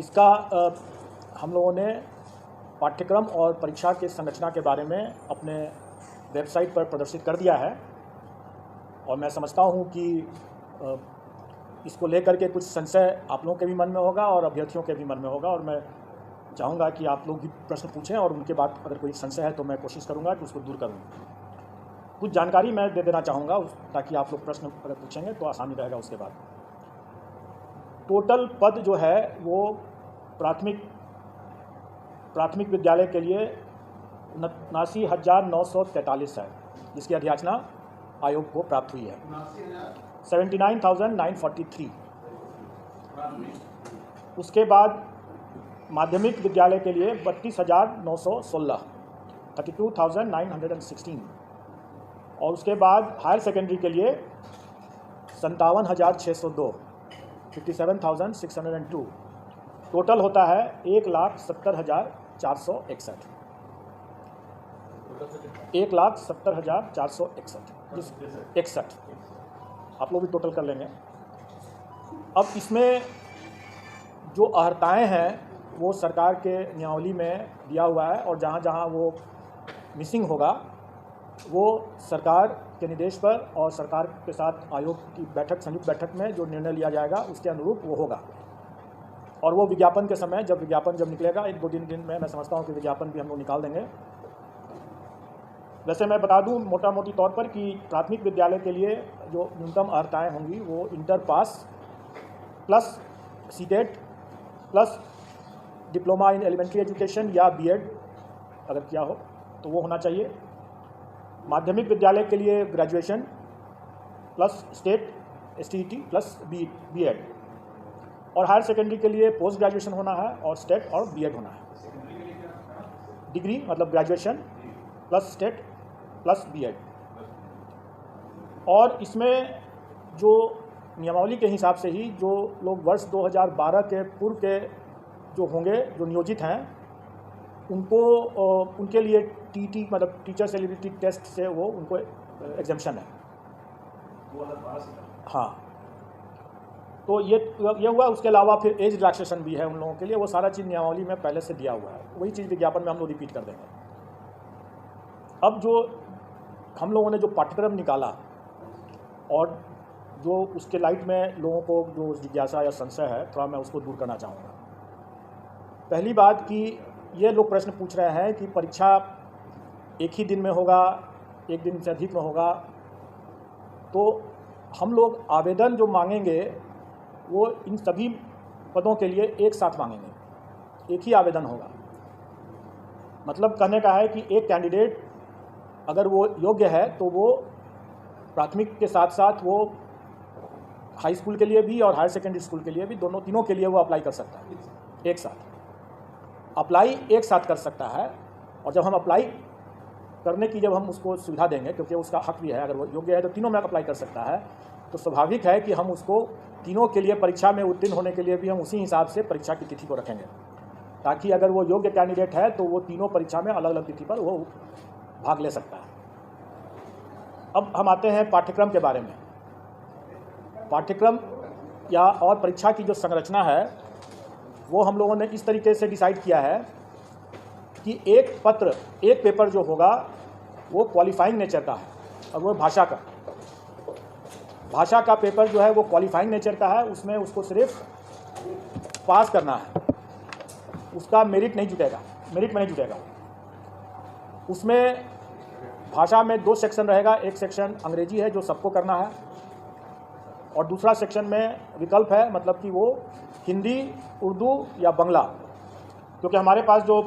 इसका हम लोगों ने पाठ्यक्रम और परीक्षा के संरचना के बारे में अपने वेबसाइट पर प्रदर्शित कर दिया है और मैं समझता हूँ कि इसको लेकर के कुछ संशय आप लोगों के भी मन में होगा और अभ्यर्थियों के भी मन में होगा और मैं चाहूँगा कि आप लोग भी प्रश्न पूछें और उनके बाद अगर कोई संशय है तो मैं कोशिश करूँगा कि उसको दूर करूँ। कुछ जानकारी मैं दे देना चाहूँगा ताकि आप लोग प्रश्न अगर पूछेंगे तो आसानी रहेगा। उसके बाद टोटल पद जो है वो प्राथमिक विद्यालय के लिए 79,943 है, जिसकी अध्याचना आयोग को प्राप्त हुई है। 79,943। उसके बाद माध्यमिक विद्यालय के लिए 32,916, 32,916। और उसके बाद हायर सेकेंडरी के लिए 57,602, 57,602। टोटल होता है 1,70,461, 1,70,461। आप लोग भी टोटल कर लेंगे। अब इसमें जो अर्हताएँ हैं वो सरकार के नियमावली में दिया हुआ है और जहाँ जहाँ वो मिसिंग होगा वो सरकार के निर्देश पर और सरकार के साथ आयोग की बैठक, संयुक्त बैठक में जो निर्णय लिया जाएगा उसके अनुरूप वो होगा। और वो विज्ञापन के समय जब निकलेगा 1-2 दिन में मैं समझता हूँ कि विज्ञापन भी हम लोग निकाल देंगे। वैसे मैं बता दूँ मोटा मोटी तौर पर कि प्राथमिक विद्यालय के लिए जो न्यूनतम अर्हताएँ होंगी वो inter pass plus CTET plus diploma in elementary education या बीएड अगर किया हो तो वो होना चाहिए। माध्यमिक विद्यालय के लिए graduation plus state STET plus BEd और हायर सेकेंडरी के लिए पोस्ट ग्रेजुएशन होना है और स्टेट और बीएड होना है। डिग्री मतलब graduation plus state plus BEd. और इसमें जो नियमावली के हिसाब से ही जो लोग वर्ष 2012 के पूर्व के जो होंगे, जो नियोजित हैं, उनके लिए TET मतलब टीचर्स एलिजिबिलिटी टेस्ट से वो उनको एग्जेम्पशन है। हाँ, तो ये हुआ। उसके अलावा फिर एज रिलैक्सेशन भी है उन लोगों के लिए। वो सारा चीज़ नियमावली में पहले से दिया हुआ है, वही चीज़ विज्ञापन में हम लोग रिपीट कर देंगे। अब जो हम लोगों ने जो पाठ्यक्रम निकाला और जो उसके लाइट में लोगों को जो जिज्ञासा या संशय है थोड़ा मैं उसको दूर करना चाहूँगा। पहली बात कि ये लोग प्रश्न पूछ रहे हैं कि परीक्षा एक ही दिन में होगा, एक दिन से अधिक में होगा, तो हम लोग आवेदन जो मांगेंगे वो इन सभी पदों के लिए एक साथ मांगेंगे, एक ही आवेदन होगा। मतलब कहने का है कि एक कैंडिडेट अगर वो योग्य है तो वो प्राथमिक के साथ साथ वो हाई स्कूल के लिए भी और हायर सेकेंडरी स्कूल के लिए भी तीनों के लिए वो अप्लाई कर सकता है। एक साथ अप्लाई एक साथ कर सकता है। और जब हम अप्लाई करने की जब हम उसको सुविधा देंगे, क्योंकि उसका हक भी है, अगर वो योग्य है तो तीनों में अप्लाई कर सकता है, तो स्वाभाविक है कि हम उसको तीनों के लिए परीक्षा में उत्तीर्ण होने के लिए भी हम उसी हिसाब से परीक्षा की तिथि को रखेंगे, ताकि अगर वो योग्य कैंडिडेट है तो वो तीनों परीक्षा में अलग अलग तिथि पर वो भाग ले सकता है। अब हम आते हैं पाठ्यक्रम के बारे में। पाठ्यक्रम या और परीक्षा की जो संरचना है वो हम लोगों ने इस तरीके से डिसाइड किया है कि एक पेपर जो होगा वो क्वालिफाइंग नेचर का है और वो भाषा का पेपर जो है वो क्वालिफाइंग नेचर का है। उसमें उसको सिर्फ पास करना है, उसका मेरिट में नहीं जुटेगा। उसमें भाषा में 2 सेक्शन रहेगा। एक सेक्शन अंग्रेजी है जो सबको करना है और दूसरा सेक्शन में विकल्प है, मतलब कि वो हिंदी, उर्दू या बंगला। क्योंकि हमारे पास जो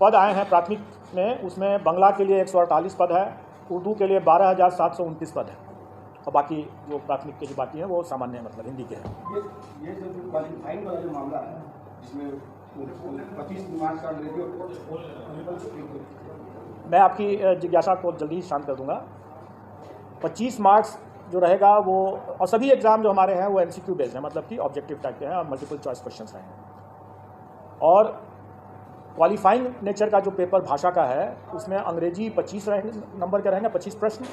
पद आए हैं प्राथमिक में, उसमें बंगला के लिए 148 पद है, उर्दू के लिए 12,729 पद है और बाकी जो प्राथमिक के जो बाकी हैं वो सामान्य मतलब हिंदी के हैं। ये जो क्वालिफाइंग वाला जो मामला है जिसमें 25 मार्क्स का अंग्रेजी, मैं आपकी जिज्ञासा को जल्दी शांत कर दूंगा। 25 मार्क्स जो रहेगा वो, और सभी एग्ज़ाम जो हमारे हैं वो MCQ बेस्ड है, मतलब कि ऑब्जेक्टिव टाइप के हैं और मल्टीपल चॉइस क्वेश्चंस रहेंगे। और क्वालिफाइंग नेचर का जो पेपर भाषा का है उसमें अंग्रेजी 25 नंबर के रहेंगे, 25 प्रश्न,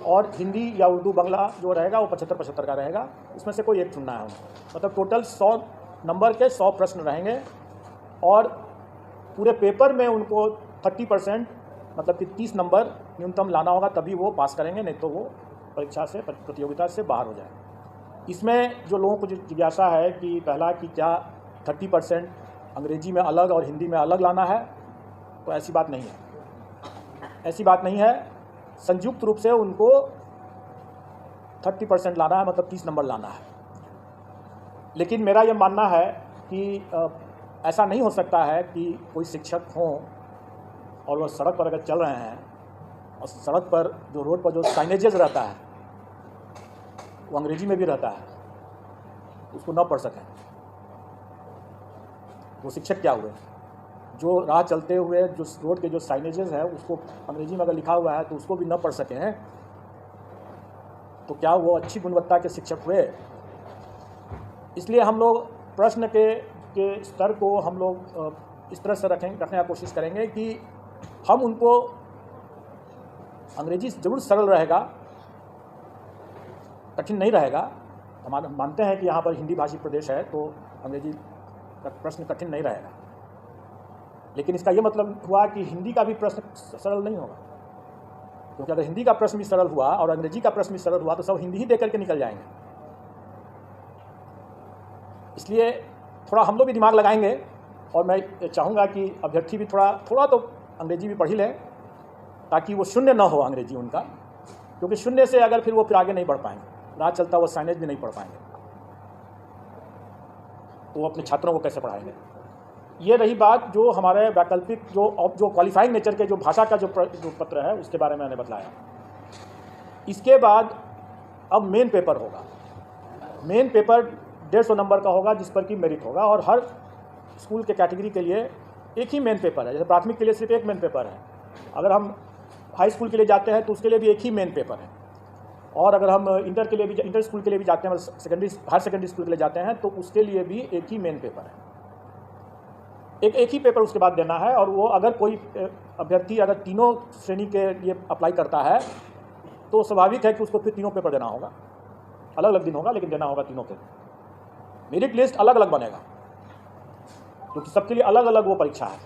और हिंदी या उर्दू बंगला जो रहेगा वो 75 का रहेगा। उसमें से कोई एक चुनना है। मतलब टोटल नंबर के 100 प्रश्न रहेंगे और पूरे पेपर में उनको 30% मतलब कि 30 नंबर न्यूनतम लाना होगा, तभी वो पास करेंगे, नहीं तो वो परीक्षा से, प्रतियोगिता से बाहर हो जाए। इसमें जो लोगों को जिज्ञासा है कि पहला कि क्या 30% अंग्रेजी में अलग और हिंदी में अलग लाना है, तो ऐसी बात नहीं है, ऐसी बात नहीं है। संयुक्त रूप से उनको 30% लाना है, मतलब 30 नंबर लाना है। लेकिन मेरा ये मानना है कि ऐसा नहीं हो सकता है कि कोई शिक्षक हों और वह सड़क पर अगर चल रहे हैं और सड़क पर जो रोड पर जो साइनेजेस रहता है वो अंग्रेजी में भी रहता है, उसको न पढ़ सकें, वो शिक्षक क्या हुए? जो राह चलते हुए जो रोड के जो साइनेजेस है उसको अंग्रेजी में अगर लिखा हुआ है तो उसको भी न पढ़ सकें, तो क्या वो अच्छी गुणवत्ता के शिक्षक हुए? इसलिए हम लोग प्रश्न के स्तर को हम लोग इस तरह से रखने का कोशिश करेंगे कि हम उनको, अंग्रेजी ज़रूर सरल रहेगा, कठिन नहीं रहेगा। हम मानते हैं कि यहाँ पर हिंदी भाषी प्रदेश है तो अंग्रेजी का प्रश्न कठिन नहीं रहेगा, लेकिन इसका ये मतलब हुआ कि हिंदी का भी प्रश्न सरल नहीं होगा, क्योंकि अगर हिंदी का प्रश्न भी सरल हुआ और अंग्रेजी का प्रश्न भी सरल हुआ तो सब हिंदी ही दे करके निकल जाएंगे। इसलिए थोड़ा हम लोग भी दिमाग लगाएंगे और मैं चाहूँगा कि अभ्यर्थी भी थोड़ा तो अंग्रेजी भी पढ़ ही लें, ताकि वो शून्य ना हो अंग्रेजी उनका, क्योंकि शून्य से अगर फिर वो फिर आगे नहीं बढ़ पाएंगे, राह चलता वो साइनेज भी नहीं पढ़ पाएंगे, तो वो अपने छात्रों को कैसे पढ़ाएंगे। ये रही बात जो हमारे वैकल्पिक जो क्वालिफाइंग नेचर के जो भाषा का जो पत्र है उसके बारे में मैंने बताया। इसके बाद अब मेन पेपर होगा। मेन पेपर 150 नंबर का होगा, जिस पर कि मेरिट होगा, और हर स्कूल के कैटेगरी के लिए एक ही मेन पेपर है। जैसे प्राथमिक के लिए सिर्फ एक मेन पेपर है, अगर हम हाई स्कूल के लिए जाते हैं तो उसके लिए भी एक ही मेन पेपर है, और अगर हम इंटर के लिए भी, इंटर स्कूल के लिए भी जाते हैं, हायर सेकेंडरी स्कूल के लिए जाते हैं तो उसके लिए भी एक ही मेन पेपर है। एक ही पेपर उसके बाद देना है, और वो अगर कोई अभ्यर्थी अगर तीनों श्रेणी के लिए अप्लाई करता है तो स्वाभाविक है कि उसको फिर तीनों पेपर देना होगा, अलग अलग दिन होगा लेकिन देना होगा तीनों के। मेरिट लिस्ट अलग अलग बनेगा क्योंकि सबके लिए अलग अलग वो परीक्षा है।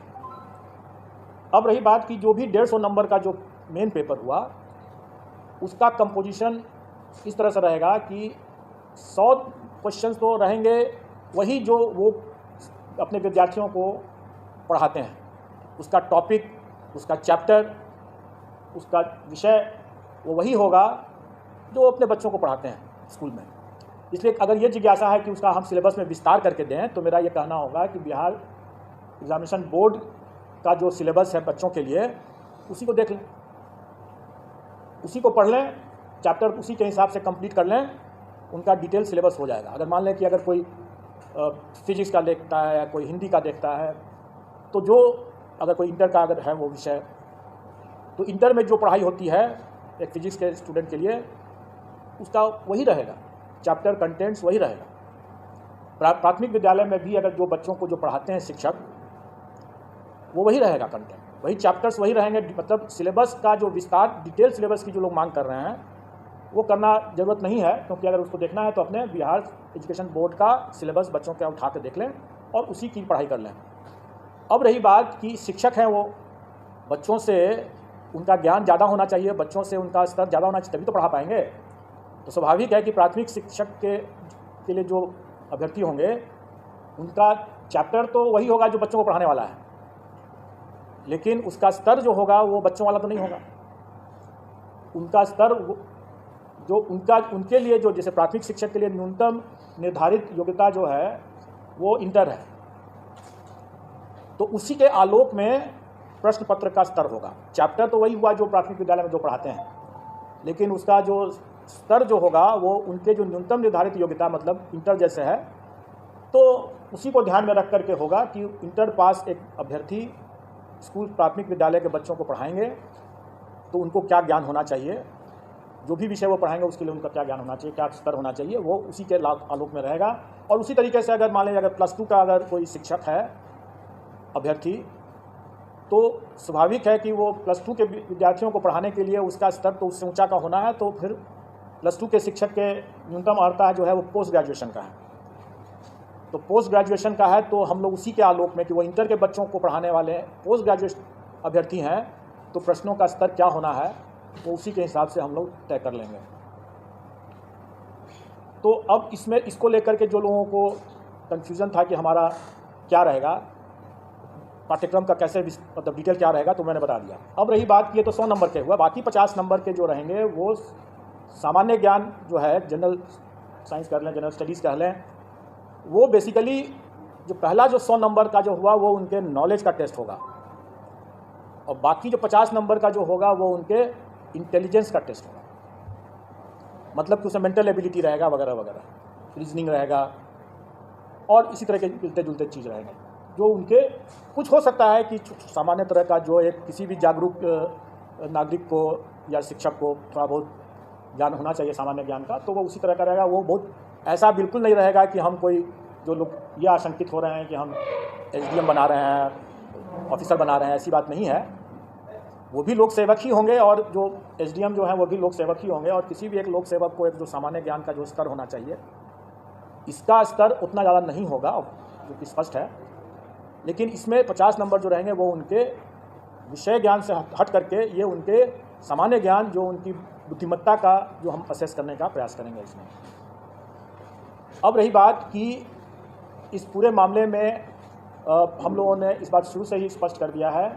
अब रही बात कि जो भी 150 नंबर का जो मेन पेपर हुआ उसका कंपोजिशन इस तरह से रहेगा कि 100 क्वेश्चंस तो रहेंगे वही जो वो अपने विद्यार्थियों को पढ़ाते हैं, उसका टॉपिक, उसका चैप्टर, उसका विषय वो वही होगा जो अपने बच्चों को पढ़ाते हैं स्कूल में। इसलिए अगर ये जिज्ञासा है कि उसका हम सिलेबस में विस्तार करके दें तो मेरा ये कहना होगा कि बिहार एग्जामिनेशन बोर्ड का जो सिलेबस है बच्चों के लिए उसी को देख लें, उसी को पढ़ लें, चैप्टर उसी के हिसाब से कंप्लीट कर लें, उनका डिटेल सिलेबस हो जाएगा। अगर मान लें कि अगर कोई फिजिक्स का देखता है या कोई हिंदी का देखता है, तो जो अगर कोई इंटर का अगर है वो विषय, तो इंटर में जो पढ़ाई होती है एक फिजिक्स के स्टूडेंट के लिए उसका वही रहेगा, चैप्टर कंटेंट्स वही रहेगा। प्राथमिक विद्यालय में भी अगर जो बच्चों को जो पढ़ाते हैं शिक्षक वो वही रहेगा, कंटेंट वही, चैप्टर्स वही रहेंगे। मतलब सिलेबस का जो विस्तार, डिटेल सिलेबस की जो लोग मांग कर रहे हैं वो करना ज़रूरत नहीं है, क्योंकि अगर उसको देखना है तो अपने बिहार एजुकेशन बोर्ड का सिलेबस बच्चों का उठा के देख लें और उसी की पढ़ाई कर लें। अब रही बात कि शिक्षक हैं वो बच्चों से उनका ज्ञान ज़्यादा होना चाहिए, बच्चों से उनका स्तर ज़्यादा होना चाहिए, तभी तो पढ़ा पाएंगे। तो स्वाभाविक है कि प्राथमिक शिक्षक के लिए जो अभ्यर्थी होंगे उनका चैप्टर तो वही होगा जो बच्चों को पढ़ाने वाला है, लेकिन उसका स्तर जो होगा वो बच्चों वाला तो नहीं होगा। उनका स्तर जो उनके लिए जो जैसे प्राथमिक शिक्षक के लिए न्यूनतम निर्धारित योग्यता जो है वो इंटर है, तो उसी के आलोक में प्रश्न पत्र का स्तर होगा। चैप्टर तो वही हुआ जो प्राथमिक विद्यालय में जो पढ़ाते हैं, लेकिन उसका जो स्तर जो होगा वो उनके जो न्यूनतम निर्धारित योग्यता मतलब इंटर जैसे है, तो उसी को ध्यान में रख करके होगा कि इंटर पास एक अभ्यर्थी स्कूल प्राथमिक विद्यालय के बच्चों को पढ़ाएंगे तो उनको क्या ज्ञान होना चाहिए, जो भी विषय वो पढ़ाएंगे उसके लिए उनका क्या ज्ञान होना चाहिए, क्या स्तर होना चाहिए, वो उसी के आलोक में रहेगा। और उसी तरीके से अगर मान लीजिए अगर +2 का अगर कोई शिक्षक है अभ्यर्थी, तो स्वाभाविक है कि वो +2 के विद्यार्थियों को पढ़ाने के लिए उसका स्तर तो उससे ऊंचा का होना है, तो फिर +2 के शिक्षक के न्यूनतम अर्हता जो है वो पोस्ट ग्रेजुएशन का है। तो पोस्ट ग्रेजुएशन का है तो हम लोग उसी के आलोक में कि वो इंटर के बच्चों को पढ़ाने वाले हैं, पोस्ट ग्रेजुएट अभ्यर्थी हैं, तो प्रश्नों का स्तर क्या होना है वो उसी के हिसाब से हम लोग तय कर लेंगे। तो अब इसमें इसको लेकर के जो लोगों को कन्फ्यूज़न था कि हमारा क्या रहेगा, पाठ्यक्रम का कैसे मतलब डिटेल क्या रहेगा, तो मैंने बता दिया। अब रही बात कि ये तो 100 नंबर के हुआ, बाकी 50 नंबर के जो रहेंगे वो सामान्य ज्ञान जो है, जनरल साइंस कर लें, जनरल स्टडीज़ कर लें, वो बेसिकली जो पहला जो 100 नंबर का जो हुआ वो उनके नॉलेज का टेस्ट होगा, और बाकी जो 50 नंबर का जो होगा वो उनके इंटेलिजेंस का टेस्ट होगा। मतलब कि उसमें मेंटल एबिलिटी रहेगा वगैरह वगैरह, रीजनिंग रहेगा और इसी तरह के मिलते जुलते चीज़ रहेंगे जो उनके कुछ हो सकता है कि सामान्य तरह का जो एक किसी भी जागरूक नागरिक को या शिक्षक को थोड़ा बहुत ज्ञान होना चाहिए सामान्य ज्ञान का, तो वो उसी तरह का रहेगा। वो बहुत ऐसा बिल्कुल नहीं रहेगा कि हम कोई जो लोग ये आशंकित हो रहे हैं कि हम एसडीएम बना रहे हैं, ऑफिसर बना रहे हैं, ऐसी बात नहीं है। वो भी लोक सेवक ही होंगे और जो एसडीएम जो हैं वो भी लोक सेवक ही होंगे, और किसी भी एक लोक सेवक को एक जो सामान्य ज्ञान का जो स्तर होना चाहिए, इसका स्तर उतना ज़्यादा नहीं होगा जो कि स्पष्ट है। लेकिन इसमें 50 नंबर जो रहेंगे वो उनके विषय ज्ञान से हट करके ये उनके सामान्य ज्ञान, जो उनकी बुद्धिमत्ता का जो हम असेस करने का प्रयास करेंगे इसमें। अब रही बात कि इस पूरे मामले में हम लोगों ने इस बात शुरू से ही स्पष्ट कर दिया है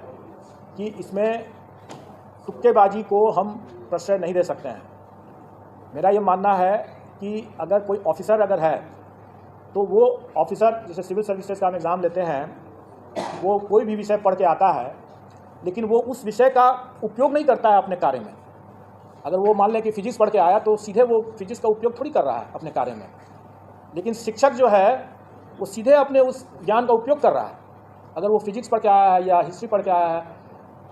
कि इसमें तुक्केबाजी को हम प्रश्रय नहीं दे सकते हैं। मेरा ये मानना है कि अगर कोई ऑफिसर अगर है तो वो ऑफिसर, जैसे सिविल सर्विसेज का हम एग्ज़ाम लेते हैं, वो कोई भी विषय पढ़ के आता है, लेकिन वो उस विषय का उपयोग नहीं करता है अपने कार्य में। अगर वो मान लें कि फिजिक्स पढ़ के आया तो सीधे वो फिजिक्स का उपयोग थोड़ी कर रहा है अपने कार्य में, लेकिन शिक्षक जो है वो सीधे अपने उस ज्ञान का उपयोग कर रहा है। अगर वो फिजिक्स पढ़ के आया है या हिस्ट्री पढ़ के आया है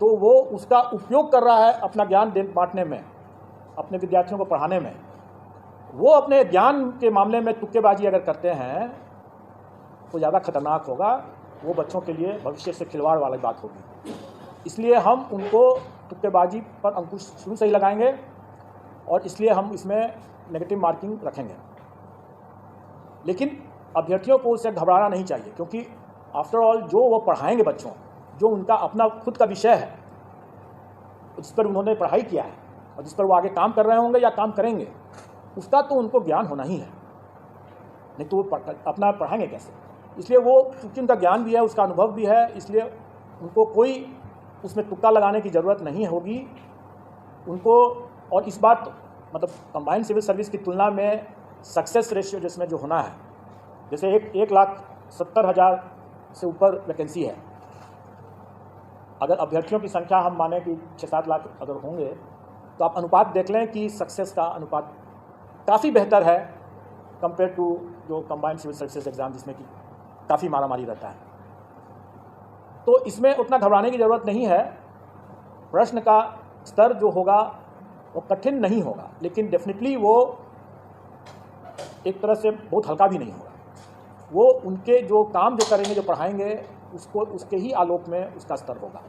तो वो उसका उपयोग कर रहा है अपना ज्ञान बांटने में, अपने विद्यार्थियों को पढ़ाने में। वो अपने ज्ञान के मामले में तुक्केबाजी अगर करते हैं तो ज़्यादा खतरनाक होगा, वो बच्चों के लिए भविष्य से खिलवाड़ वाली बात होगी। इसलिए हम उनको तुक्केबाजी पर अंकुश शुरू से ही लगाएंगे और इसलिए हम इसमें नेगेटिव मार्किंग रखेंगे। लेकिन अभ्यर्थियों को उससे घबराना नहीं चाहिए, क्योंकि आफ्टर ऑल जो वो पढ़ाएंगे बच्चों, जो उनका अपना खुद का विषय है, जिस पर उन्होंने पढ़ाई किया है और जिस पर वो आगे काम कर रहे होंगे या काम करेंगे, उसका तो उनको ज्ञान होना ही है, नहीं तो वो अपना पढ़ाएंगे कैसे। इसलिए वो, क्योंकि उनका ज्ञान भी है, उसका अनुभव भी है, इसलिए उनको कोई उसमें तुक्का लगाने की ज़रूरत नहीं होगी उनको। और इस बात मतलब कंबाइंड सिविल सर्विस की तुलना में सक्सेस रेशियो जिसमें जो होना है, जैसे 1,70,000 से ऊपर वैकेंसी है, अगर अभ्यर्थियों की संख्या हम माने कि 6-7 लाख अगर होंगे तो आप अनुपात देख लें कि सक्सेस का अनुपात काफ़ी बेहतर है कंपेयर टू जो कंबाइंड सिविल सर्विसेज एग्ज़ाम जिसमें कि काफ़ी मारामारी रहता है। तो इसमें उतना घबराने की ज़रूरत नहीं है। प्रश्न का स्तर जो होगा वो कठिन नहीं होगा, लेकिन डेफिनेटली वो एक तरह से बहुत हल्का भी नहीं होगा। वो उनके जो काम जो करेंगे, जो पढ़ाएंगे, उसको उसके ही आलोक में उसका स्तर होगा।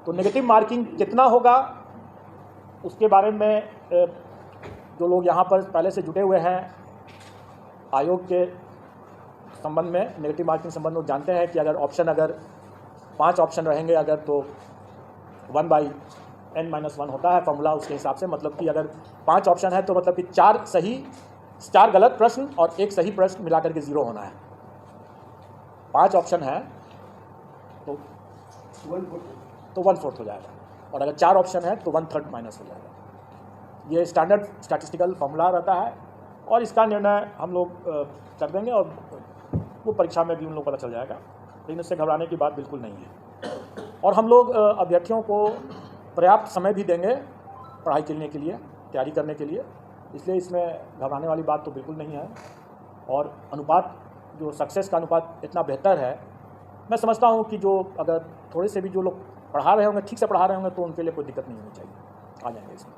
तो नेगेटिव मार्किंग कितना होगा उसके बारे में जो लोग यहाँ पर पहले से जुटे हुए हैं आयोग के संबंध में, नेगेटिव मार्किंग संबंध में जानते हैं कि अगर 5 ऑप्शन रहेंगे अगर, तो 1/n-1 होता है फॉर्मूला उसके हिसाब से। मतलब कि अगर 5 ऑप्शन है तो मतलब कि 4 सही, 4 गलत प्रश्न और 1 सही प्रश्न मिलाकर के 0 होना है। 5 ऑप्शन है तो 1/4 हो जाएगा, और अगर 4 ऑप्शन है तो 1/3 माइनस हो जाएगा। ये स्टैंडर्ड स्टैटिस्टिकल फॉर्मूला रहता है और इसका निर्णय हम लोग कर देंगे और वो परीक्षा में भी उन लोगों को पता चल जाएगा। लेकिन इससे घबराने की बात बिल्कुल नहीं है। और हम लोग अभ्यर्थियों को पर्याप्त समय भी देंगे पढ़ाई करने के लिए, तैयारी करने के लिए, इसलिए इसमें घबराने वाली बात तो बिल्कुल नहीं है। और अनुपात जो सक्सेस का अनुपात इतना बेहतर है, मैं समझता हूँ कि जो अगर थोड़े से भी जो लोग पढ़ा रहे होंगे, ठीक से पढ़ा रहे होंगे, तो उनके लिए कोई दिक्कत नहीं होनी चाहिए, आ जाएंगे इसमें।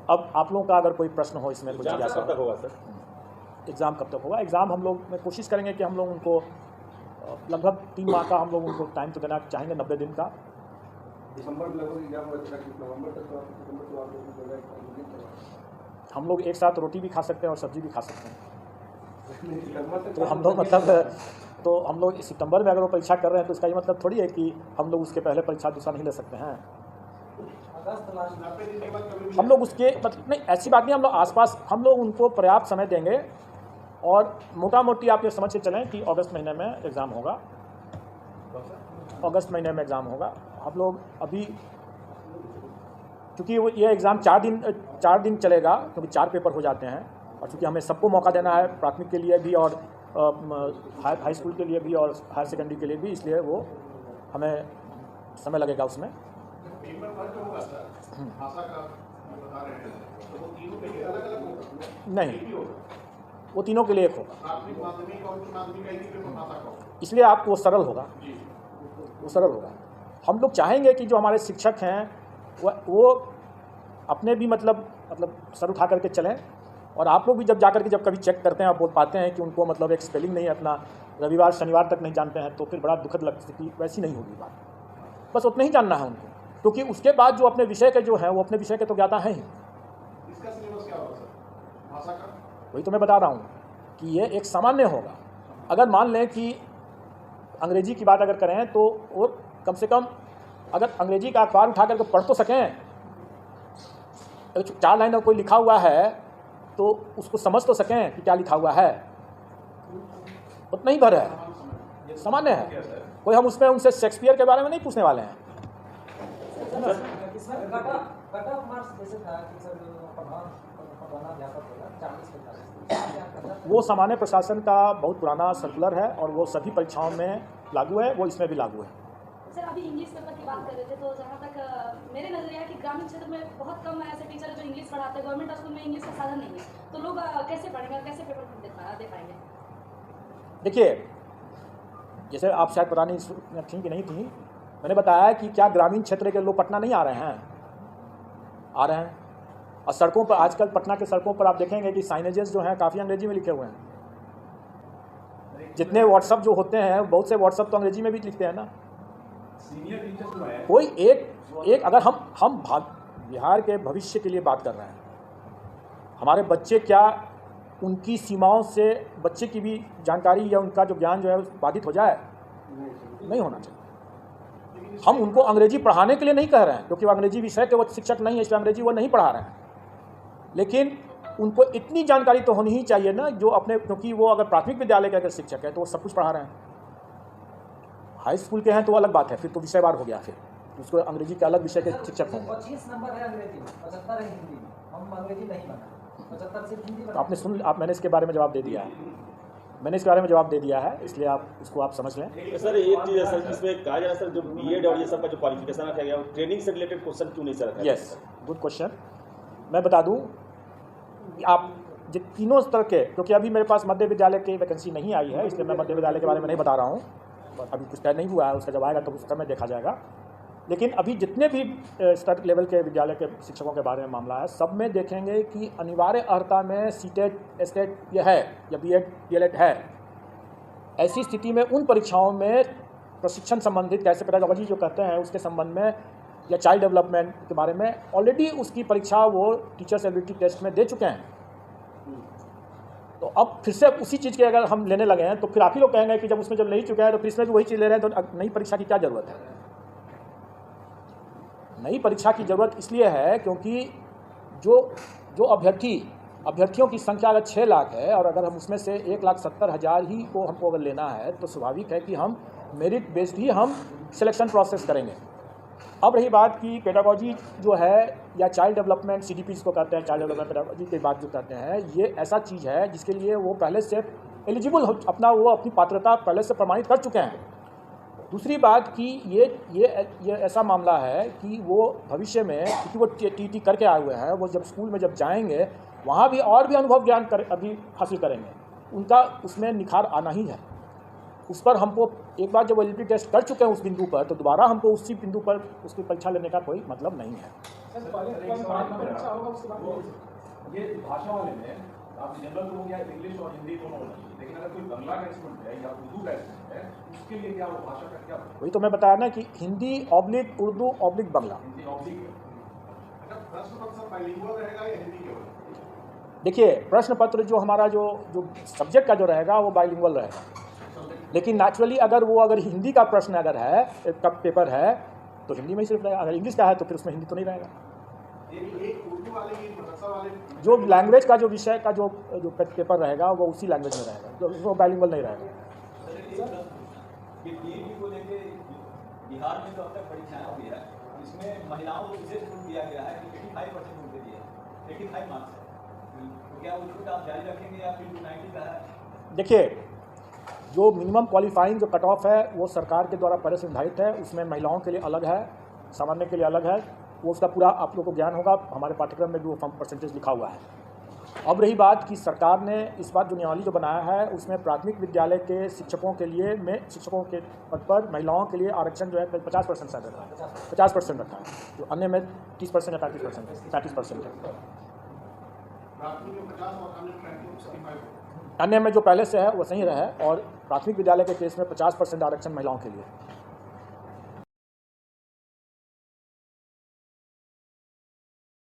अब आप लोगों का अगर कोई प्रश्न हो इसमें, कुछ जिज्ञासा कब तक होगा सर? एग्ज़ाम कब तक होगा? एग्ज़ाम हम लोग में कोशिश करेंगे कि हम लोग उनको लगभग 3 माह का हम लोग उनको टाइम तो देना चाहेंगे, 90 दिन का। दिसंबर में लगभग एग्जाम होगा, नवंबर तक तो दिसंबर तो आप लोग हम लोग एक साथ रोटी भी खा सकते हैं और सब्जी भी खा सकते हैं। तो हम लोग मतलब तो हम लोग सितंबर में अगर वो परीक्षा कर रहे हैं तो इसका ये मतलब थोड़ी है कि हम लोग उसके पहले परीक्षा दूसरा नहीं ले सकते हैं। हम लोग उसके मतलब नहीं, ऐसी बात नहीं, हम लोग आसपास हम लोग उनको पर्याप्त समय देंगे और मोटा मोटी आप ये समझ के चलें कि अगस्त महीने में एग्ज़ाम होगा, अगस्त महीने में एग्ज़ाम होगा। हम लोग अभी क्योंकि वो ये एग्ज़ाम 4 दिन चलेगा, क्योंकि 4 पेपर हो जाते हैं और चूँकि हमें सबको मौका देना है, प्राथमिक के लिए भी और हाई स्कूल के लिए भी और हायर सेकेंडरी के लिए भी, इसलिए वो हमें समय लगेगा उसमें। नहीं, वो तीनों के लिए एक होगा, इसलिए आपको वो सरल होगा, वो सरल होगा। हम लोग चाहेंगे कि जो हमारे शिक्षक हैं वो अपने भी मतलब सर उठा करके चलें, और आप लोग भी जब जाकर के जब कभी चेक करते हैं आप बोल पाते हैं कि उनको मतलब एक स्पेलिंग नहीं है अपना, रविवार शनिवार तक नहीं जानते हैं, तो फिर बड़ा दुखद लगता है कि वैसी नहीं होगी बात। बस उतना ही जानना है उनको, क्योंकि उसके बाद जो अपने विषय के जो हैं वो अपने विषय के तो ज्ञाता हैं ही। इसका सिलेबस क्या होगा सर, भाषा का? वही तो मैं बता रहा हूँ कि ये एक सामान्य होगा। अगर मान लें कि अंग्रेजी की बात अगर करें तो वो कम से कम अगर अंग्रेजी का अखबार उठा करके पढ़ तो सकें, 4 लाइन कोई लिखा हुआ है तो उसको समझ तो सकें कि क्या लिखा हुआ है, उतना ही भर है, सामान्य है। कोई हम उसमें उनसे शेक्सपियर के बारे में नहीं पूछने वाले हैं। वो सामान्य प्रशासन का बहुत पुराना सर्कुलर है और वो सभी परीक्षाओं में लागू है, वो इसमें भी लागू है। सर अभी इंग्लिश पेपर की बात कर रहे थे, तो जहाँ तक मेरे नजरिया है कि ग्रामीण क्षेत्र में बहुत कम ऐसे टीचर जो इंग्लिश पढ़ाते हैं, गवर्नमेंट स्कूल में इंग्लिश का साधन नहीं है, तो लोग कैसे पढ़ेंगे, कैसे पेपर दे पाएंगे? देखिए, जैसे आप शायद पता नहीं थी कि नहीं थी, मैंने बताया कि क्या ग्रामीण क्षेत्र के लोग पटना नहीं आ रहे हैं, आ रहे हैं। और सड़कों पर आजकल पटना के सड़कों पर आप देखेंगे कि साइनेजेस जो हैं काफ़ी अंग्रेजी में लिखे हुए हैं। जितने व्हाट्सअप जो होते हैं, बहुत से व्हाट्सअप तो अंग्रेजी में भी लिखते हैं ना। सीनियर टीचर जो है, कोई एक अगर हम बिहार के भविष्य के लिए बात कर रहे हैं, हमारे बच्चे क्या उनकी सीमाओं से बच्चे की भी जानकारी या उनका जो ज्ञान जो है बाधित हो जाए, नहीं होना चाहिए। हम उनको अंग्रेजी पढ़ाने के लिए नहीं कह रहे हैं, क्योंकि वो अंग्रेजी विषय के वो शिक्षक नहीं है, इसलिए अंग्रेजी वो नहीं पढ़ा रहे हैं, लेकिन उनको इतनी जानकारी तो होनी ही चाहिए ना जो अपने, क्योंकि वो अगर प्राथमिक विद्यालय के अगर शिक्षक है तो वो सब कुछ पढ़ा रहे हैं। हाई स्कूल के हैं तो अलग बात है, फिर तो विषयवार हो गया, फिर उसको अंग्रेजी के अलग विषय के शिक्षक होंगे। 25 नंबर है अंग्रेजी में, 75 है हिंदी में, हम अंग्रेजी नहीं बना, 75 सिर्फ हिंदी तो आपने सुन, मैंने इसके बारे में जवाब दे दिया है, मैंने इसके बारे में जवाब दे दिया है, इसलिए आप उसको आप समझ लें। सर एक चीज़ है सर, इसमें कहा जा रहा है सर, जो बीएड और ये सब का जो क्वालिफिकेशन रखा गया, ट्रेनिंग से रिलेटेड क्वेश्चन क्यों नहीं सर रखा? Yes, good question. मैं बता दूं, आप जो तीनों स्तर के, क्योंकि अभी मेरे पास मध्य विद्यालय की वैकेंसी नहीं आई है, इसलिए मैं मध्य विद्यालय के बारे में नहीं बता रहा हूँ, अभी कुछ तय नहीं हुआ है, उसका जब आएगा तो उस समय देखा जाएगा। लेकिन अभी जितने भी स्तर लेवल के विद्यालय के शिक्षकों के बारे में मामला है, सब में देखेंगे कि अनिवार्य अर्हता में सीटेट, एस्टेट ये है या बीएड डीएलएड है। ऐसी स्थिति में उन परीक्षाओं में प्रशिक्षण संबंधित कैसे पेडागोजी जो कहते हैं उसके संबंध में या चाइल्ड डेवलपमेंट के बारे में ऑलरेडी उसकी परीक्षा वो टीचर्स एबिलिटी टेस्ट में दे चुके हैं। तो अब फिर से उसी चीज़ के अगर हम लेने लगे हैं तो फिर आप ही लोग कहेंगे कि जब उसमें जब ले चुके हैं तो फिर इसमें भी वही चीज़ ले रहे हैं, तो नई परीक्षा की क्या ज़रूरत है? नई परीक्षा की ज़रूरत इसलिए है क्योंकि जो अभ्यर्थियों की संख्या अगर 6 लाख है और अगर हम उसमें से 1,70,000 ही को हमको अगर लेना है तो स्वाभाविक है कि हम मेरिट बेस्ड ही हम सिलेक्शन प्रोसेस करेंगे। अब रही बात कि पेडागोजी जो है या चाइल्ड डेवलपमेंट सीडीपी जिसको कहते हैं, चाइल्ड डेवलपमेंट पेडागोजी की बात जो कहते हैं, ये ऐसा चीज़ है जिसके लिए वो पहले से एलिजिबल हो, वो अपनी पात्रता पहले से प्रमाणित कर चुके हैं। दूसरी बात कि ये ऐसा मामला है कि वो भविष्य में, क्योंकि वो टीटी करके आए हुए हैं, वो जब स्कूल में जब जाएंगे वहाँ भी और भी अनुभव ज्ञान अभी हासिल करेंगे, उनका उसमें निखार आना ही है। उस पर हमको एक बार जब एलिजिबिलिटी टेस्ट कर चुके हैं उस बिंदु पर, तो दोबारा हमको उसी बिंदु पर उसकी परीक्षा लेने का कोई मतलब नहीं है। ये भाषा वाले में आप जनरल लोग या इंग्लिश और हिंदी दोनों होना चाहिए, लेकिन अगर कोई बंगला का स्टूडेंट है या उर्दू का स्टूडेंट है, उसके लिए क्या वो भाषा का क्या? वही तो मैं बताया ना कि हिंदी ऑब्लिक उर्दू ऑब्लिक बंगला। हिंदी ऑब्लिक, अगर 10% बाइलिंगुअल रहेगा या हिंदी केवल? देखिए, प्रश्न पत्र जो हमारा जो सब्जेक्ट का जो रहेगा वो बाइलिंगुअल रहेगा, लेकिन नेचुरली अगर हिंदी का प्रश्न अगर है, का पेपर है, तो हिंदी में ही सिर्फ रहेगा। अगर इंग्लिश का है तो फिर उसमें हिंदी तो नहीं रहेगा। जो लैंग्वेज का जो विषय का जो पेपर रहेगा वो उसी लैंग्वेज में रहेगा, वो बाइलिंगुअल नहीं रहेगा। को लेके बिहार में तो अब तक परीक्षाएं हुई है, इसमें महिलाओं को विशेष छूट दिया गया है कि 85% छूट दे दिया है, 85 मार्क्स है, तो क्या वो छूट आप जारी रखेंगे या फिर 90 का है? देखिए, जो मिनिमम क्वालिफाइंग जो कट ऑफ है वो सरकार के द्वारा पहले से निर्धारित है, उसमें महिलाओं के लिए अलग है, सामान्य के लिए अलग है, वो उसका पूरा आप लोगों को ज्ञान होगा, हमारे पाठ्यक्रम में भी वो परसेंटेज लिखा हुआ है। अब रही बात कि सरकार ने इस बात जो नियमावली जो बनाया है उसमें प्राथमिक विद्यालय के शिक्षकों के लिए में शिक्षकों के पद पर महिलाओं के लिए आरक्षण जो है 50% से रखा है, 50% रखा है, जो अन्य में 30% या 35% है। अन्य में जो पहले से है वो सही रहे, और प्राथमिक विद्यालय के केस में 50% आरक्षण महिलाओं के लिए।